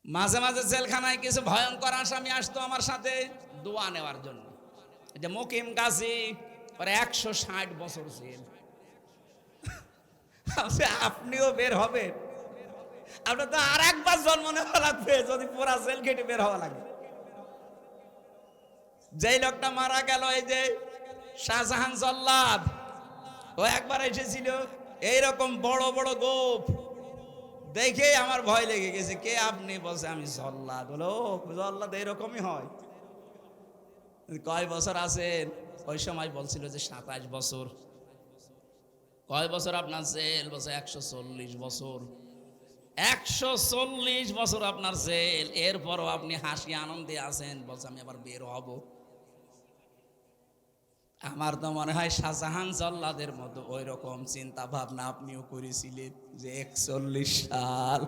মাঝে মাঝে জেলখানায় কিছু ভয়ঙ্কর আসামি আসতো আমার সাথে দোয়া নেওয়ার জন্য। যে মকিম গাজী, পরে 160 বছর জেল। আপনিও বের হবেন? আপনার তো আর একবার জন্ম নেওয়া লাগবে যদি পুরা জেল কেটে বের হওয়া লাগে। যেই লোকটা মারা গেল, এই যে শাহজাহান জল্লাদ, ও একবার এসেছিল এইরকম বড় বড় গোপ দেখে আমার ভয় লেগে গেছে। কে আপনি? বলছে আমি জল্লাদ। বলো জল্লাদ এইরকমই হয়? কয় বছর আছেন? ওই সময় বলছিল যে 27 বছর। কয় বছর আপনার জেল? বলছে 140 বছর। 140 বছর আপনার জেল, এরপরও আপনি হাসি আনন্দে আছেন। বলছে আমি আবার বের হব। আমার তো মনে হয় শাহজাহান জল্লাদের মতো ওই রকম চিন্তা ভাবনা আপনিও করেছিলেন যে 41 সাল